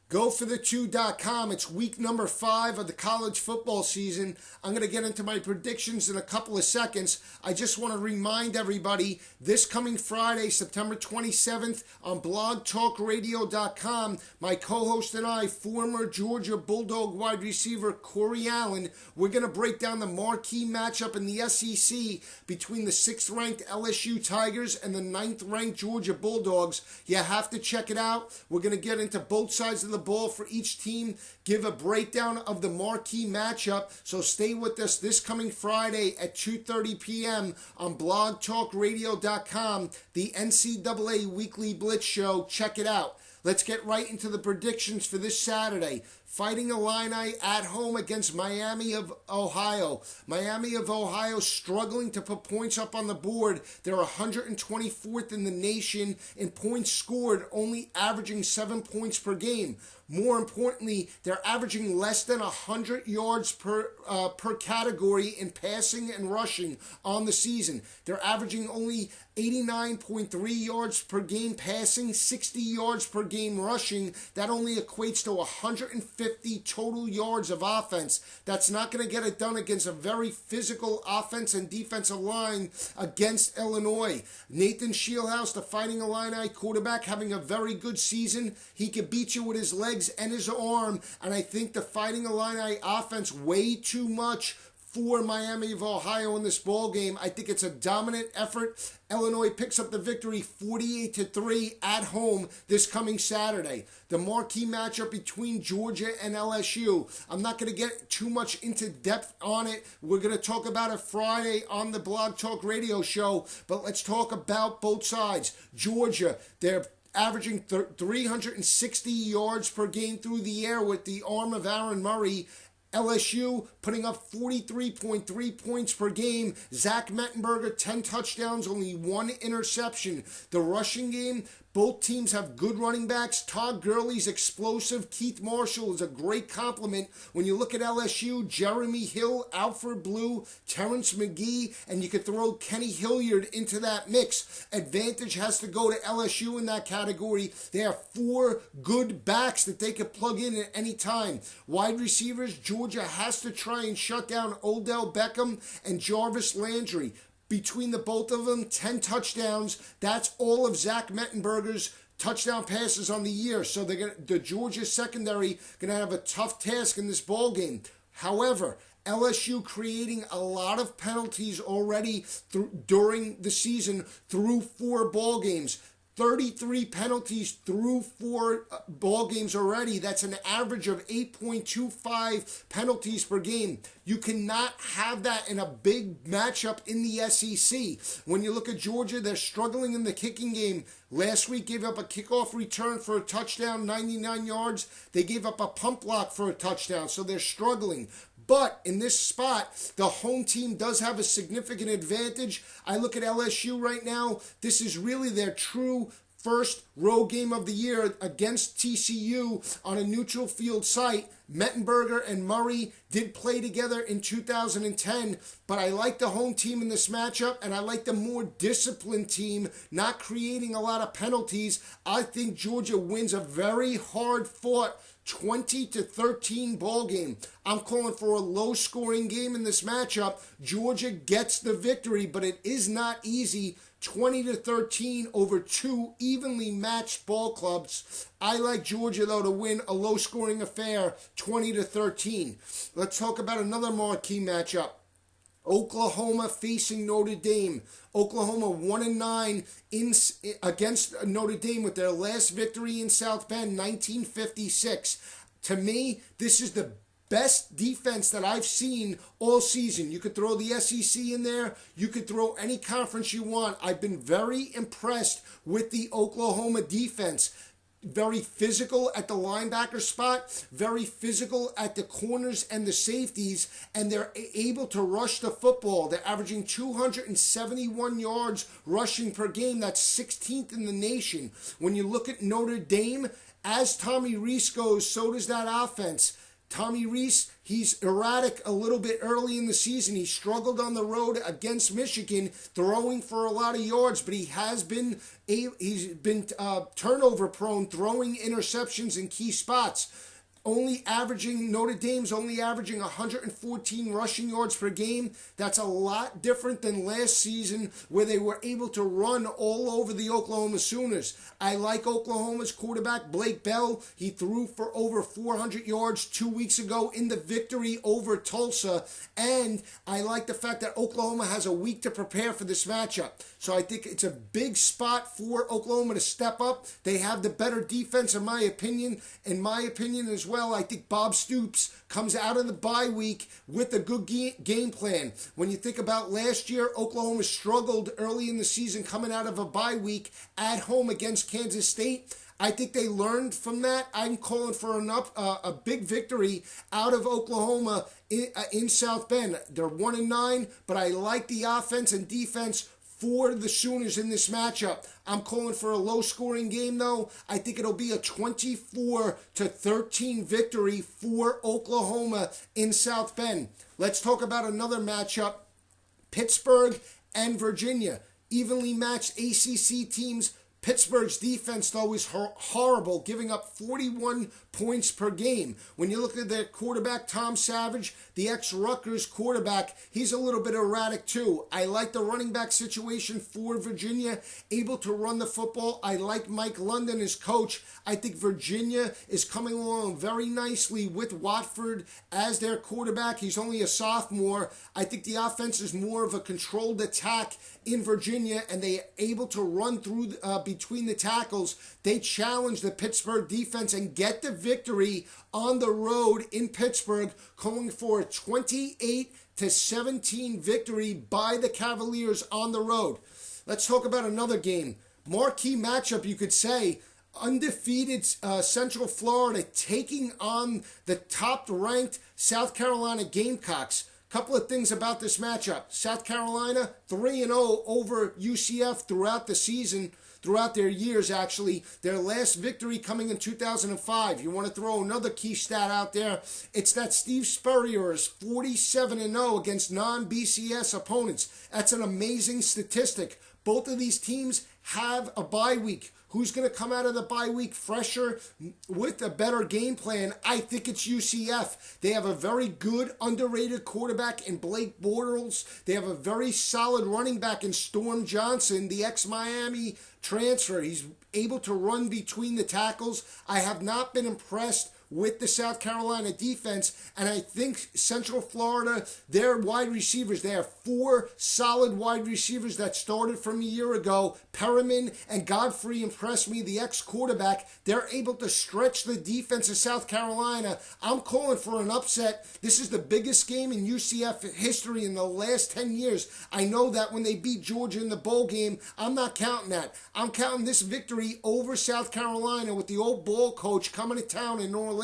GoForThe2.com. It's week number 5 of the college football season. I'm going to get into my predictions in a couple of seconds. I just want to remind everybody this coming Friday, September 27th, on BlogTalkRadio.com, my co-host and I, former Georgia Bulldog wide receiver Corey Allen, we're going to break down the marquee matchup in the SEC between the 6th-ranked LSU Tigers and the 9th-ranked Georgia Bulldogs. You have to check it out. We're going to get into both sides of the ball for each team, give a breakdown of the marquee matchup. So stay with us this coming Friday at 2:30 p.m. on blogtalkradio.com, the NCAA Weekly Blitz Show. Check it out. Let's get right into the predictions for this Saturday. Fighting Illini at home against Miami of Ohio. Miami of Ohio struggling to put points up on the board. They're 124th in the nation in points scored, only averaging 7 points per game. More importantly, they're averaging less than 100 yards per category in passing and rushing on the season. They're averaging only 89.3 yards per game passing, 60 yards per game rushing. That only equates to 150 total yards of offense. That's not going to get it done against a very physical offense and defensive line against Illinois. Nathan Scheelhaase, the Fighting Illini quarterback, having a very good season. He can beat you with his legs and his arm, and I think the Fighting Illini offense way too much for Miami of Ohio in this ball game. I think it's a dominant effort. Illinois picks up the victory 48-3 at home this coming Saturday. The marquee matchup between Georgia and LSU. I'm not going to get too much into depth on it. We're going to talk about it Friday on the Blog Talk Radio show, but let's talk about both sides. Georgia, they're averaging 360 yards per game through the air with the arm of Aaron Murray. LSU putting up 43.3 points per game. Zach Mettenberger, 10 touchdowns, only 1 interception. The rushing game, both teams have good running backs. Todd Gurley's explosive. Keith Marshall is a great compliment. When you look at LSU, Jeremy Hill, Alfred Blue, Terrence McGee, and you could throw Kenny Hilliard into that mix. Advantage has to go to LSU in that category. They have 4 good backs that they could plug in at any time. Wide receivers, Georgia has to try and shut down Odell Beckham and Jarvis Landry. Between the both of them, 10 touchdowns. That's all of Zach Mettenberger's touchdown passes on the year. So the Georgia secondary going to have a tough task in this ball game. However, LSU creating a lot of penalties already during the season through 4 ball games. 33 penalties through 4 ball games already. That's an average of 8.25 penalties per game. You cannot have that in a big matchup in the SEC. When you look at Georgia, they're struggling in the kicking game. Last week gave up a kickoff return for a touchdown, 99 yards. They gave up a pump block for a touchdown, so they're struggling. But in this spot, the home team does have a significant advantage. I look at LSU right now. This is really their true first road game of the year against TCU on a neutral field site. Mettenberger and Murray did play together in 2010, but I like the home team in this matchup, and I like the more disciplined team, not creating a lot of penalties. I think Georgia wins a very hard-fought 20-13 ball game. I'm calling for a low-scoring game in this matchup. Georgia gets the victory, but it is not easy. 20-13 over 2 evenly matched ball clubs. I like Georgia, though, to win a low-scoring affair, 20-13. Let's talk about another marquee matchup. Oklahoma facing Notre Dame. Oklahoma 1-9 against Notre Dame with their last victory in South Bend, 1956. To me, this is the best defense that I've seen all season. You could throw the SEC in there. You could throw any conference you want. I've been very impressed with the Oklahoma defense. Very physical at the linebacker spot, very physical at the corners and the safeties, and they're able to rush the football. They're averaging 271 yards rushing per game. That's 16th in the nation. When you look at Notre Dame, as Tommy Rees goes, so does that offense. Tommy Rees, he's erratic a little bit early in the season. He struggled on the road against Michigan, throwing for a lot of yards, but he's been turnover prone, throwing interceptions in key spots. Notre Dame's only averaging 114 rushing yards per game. That's a lot different than last season where they were able to run all over the Oklahoma Sooners. I like Oklahoma's quarterback, Blake Bell. He threw for over 400 yards 2 weeks ago in the victory over Tulsa. And I like the fact that Oklahoma has a week to prepare for this matchup. So I think it's a big spot for Oklahoma to step up. They have the better defense, in my opinion. In my opinion as well, I think Bob Stoops comes out of the bye week with a good game plan. When you think about last year, Oklahoma struggled early in the season coming out of a bye week at home against Kansas State. I think they learned from that. I'm calling for a big victory out of Oklahoma in South Bend. They're 1-9, but I like the offense and defense for the Sooners in this matchup. I'm calling for a low-scoring game, though. I think it'll be a 24-13 victory for Oklahoma in South Bend. Let's talk about another matchup. Pittsburgh and Virginia. Evenly matched ACC teams. Pittsburgh's defense, though, is horrible, giving up 41 points per game. When you look at their quarterback, Tom Savage, the ex-Rutgers quarterback, he's a little bit erratic, too. I like the running back situation for Virginia, able to run the football. I like Mike London as coach. I think Virginia is coming along very nicely with Watford as their quarterback. He's only a sophomore. I think the offense is more of a controlled attack in Virginia, and they are able to run through between the tackles. They challenge the Pittsburgh defense and get the victory on the road in Pittsburgh, calling for a 28-17 victory by the Cavaliers on the road. Let's talk about another game. Marquee matchup, you could say. Undefeated Central Florida taking on the top-ranked South Carolina Gamecocks. Couple of things about this matchup. South Carolina 3-0 over UCF throughout the season, throughout their years actually. Their last victory coming in 2005. You want to throw another key stat out there. It's that Steve Spurrier is 47-0 against non-BCS opponents. That's an amazing statistic. Both of these teams have a bye week. Who's going to come out of the bye week fresher with a better game plan? I think it's UCF. They have a very good, underrated quarterback in Blake Bortles. They have a very solid running back in Storm Johnson, the ex-Miami transfer. He's able to run between the tackles. I have not been impressed with the South Carolina defense, and I think Central Florida, their wide receivers, they have 4 solid wide receivers that started from a year ago. Perriman and Godfrey impressed me, the ex-quarterback. They're able to stretch the defense of South Carolina. I'm calling for an upset. This is the biggest game in UCF history in the last 10 years. I know that when they beat Georgia in the bowl game, I'm not counting that. I'm counting this victory over South Carolina with the old ball coach coming to town in Orlando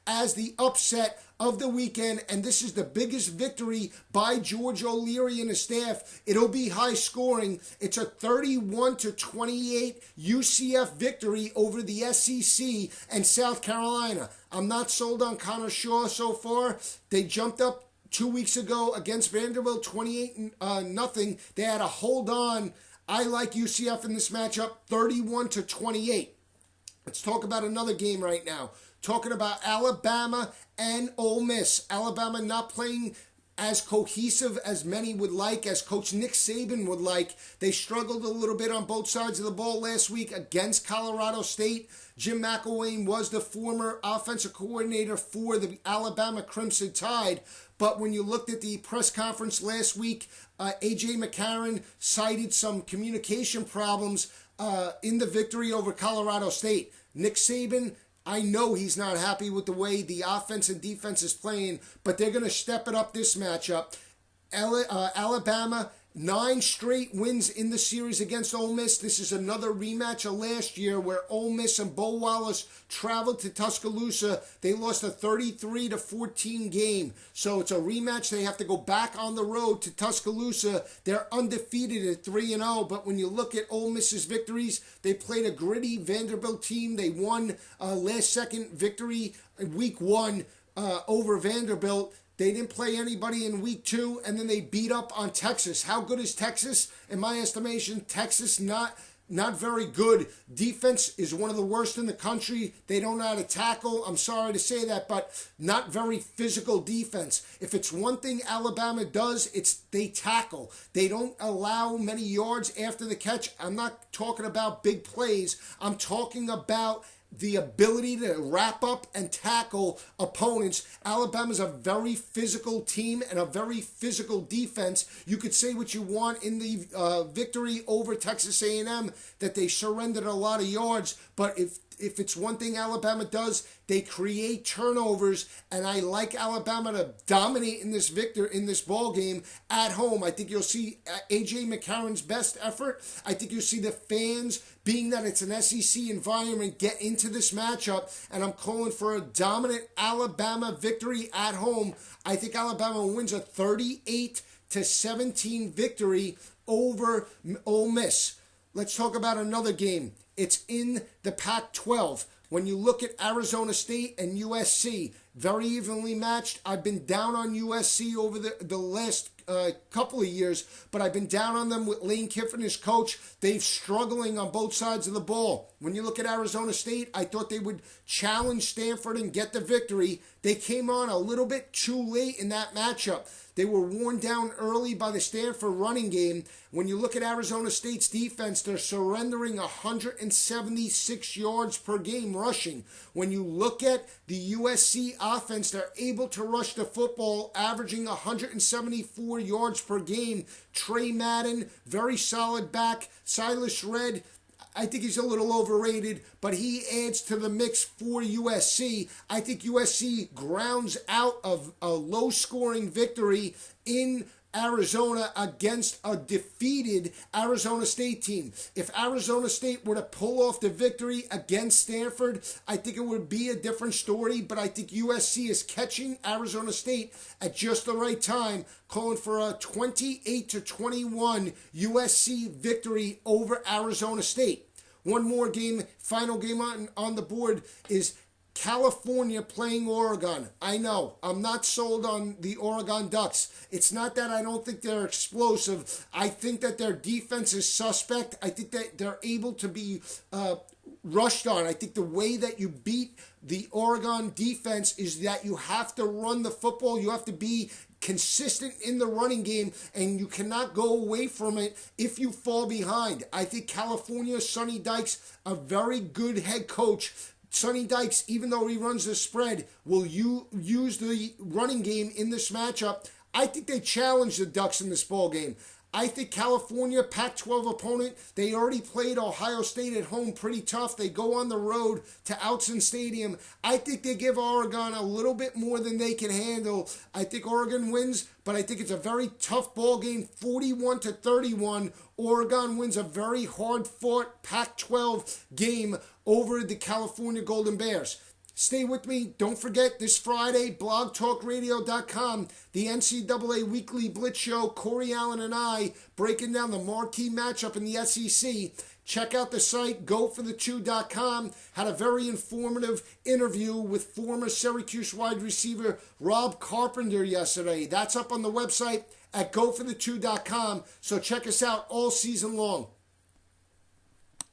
as the upset of the weekend, and this is the biggest victory by George O'Leary and his staff. It'll be high scoring. It's a 31-28 UCF victory over the SEC and South Carolina. I'm not sold on Connor Shaw so far. They jumped up 2 weeks ago against Vanderbilt 28-0. They had to hold on. I like UCF in this matchup 31-28. Let's talk about another game right now. Talking about Alabama and Ole Miss. Alabama not playing as cohesive as many would like, as Coach Nick Saban would like. They struggled a little bit on both sides of the ball last week against Colorado State. Jim McElwain was the former offensive coordinator for the Alabama Crimson Tide. But when you looked at the press conference last week, A.J. McCarron cited some communication problems in the victory over Colorado State. Nick Saban, I know he's not happy with the way the offense and defense is playing, but they're going to step it up this matchup. Alabama, 9 straight wins in the series against Ole Miss. This is another rematch of last year where Ole Miss and Bo Wallace traveled to Tuscaloosa. They lost a 33-14 game. So it's a rematch. They have to go back on the road to Tuscaloosa. They're undefeated at 3-0. But when you look at Ole Miss's victories, they played a gritty Vanderbilt team. They won last second victory in week 1. over Vanderbilt. They didn't play anybody in week 2, and then they beat up on Texas. How good is Texas? In my estimation, Texas not very good. Defense is one of the worst in the country. They don't know how to tackle. I'm sorry to say that, but not very physical defense. If it's one thing Alabama does, it's they tackle. They don't allow many yards after the catch. I'm not talking about big plays. I'm talking about the ability to wrap up and tackle opponents. Alabama's a very physical team and a very physical defense. You could say what you want in the victory over Texas A&M, that they surrendered a lot of yards, but if it's one thing Alabama does, they create turnovers, and I like Alabama to dominate in this ball game at home. I think you'll see A.J. McCarron's best effort. I think you'll see the fans, being that it's an SEC environment, get into this matchup, and I'm calling for a dominant Alabama victory at home. I think Alabama wins a 38-17 victory over Ole Miss. Let's talk about another game. It's in the Pac-12. When you look at Arizona State and USC, very evenly matched. I've been down on USC over the last couple of years, but I've been down on them with Lane Kiffin as coach. They're struggling on both sides of the ball. When you look at Arizona State, I thought they would challenge Stanford and get the victory. They came on a little bit too late in that matchup. They were worn down early by the Stanford running game. When you look at Arizona State's defense, they're surrendering 176 yards per game rushing. When you look at the USC offense, they're able to rush the football, averaging 174 yards per game. Trey Madden, very solid back. Silas Red, I think he's a little overrated, but he adds to the mix for USC. I think USC grounds out of a low-scoring victory in Arizona against a defeated Arizona State team. If Arizona State were to pull off the victory against Stanford, I think it would be a different story, but I think USC is catching Arizona State at just the right time, calling for a 28-21 USC victory over Arizona State. One more game, final game on the board is California playing Oregon. I know, I'm not sold on the Oregon Ducks. It's not that I don't think they're explosive. I think that their defense is suspect. I think that they're able to be rushed on. I think the way that you beat the Oregon defense is that you have to run the football. You have to be consistent in the running game, and you cannot go away from it if you fall behind. I think California, Sonny Dykes, a very good head coach. Sonny Dykes, even though he runs the spread, will use the running game in this matchup. I think they challenge the Ducks in this ball game. I think California, Pac-12 opponent, they already played Ohio State at home pretty tough. They go on the road to Autzen Stadium. I think they give Oregon a little bit more than they can handle. I think Oregon wins, but I think it's a very tough ball game, 41-31. Oregon wins a very hard-fought Pac-12 game over the California Golden Bears. Stay with me. Don't forget, this Friday, blogtalkradio.com, the NCAA Weekly Blitz Show, Corey Allen and I breaking down the marquee matchup in the SEC. Check out the site, goforthechew.com. Had a very informative interview with former Syracuse wide receiver Rob Carpenter yesterday. That's up on the website at goforthechew.com, so check us out all season long.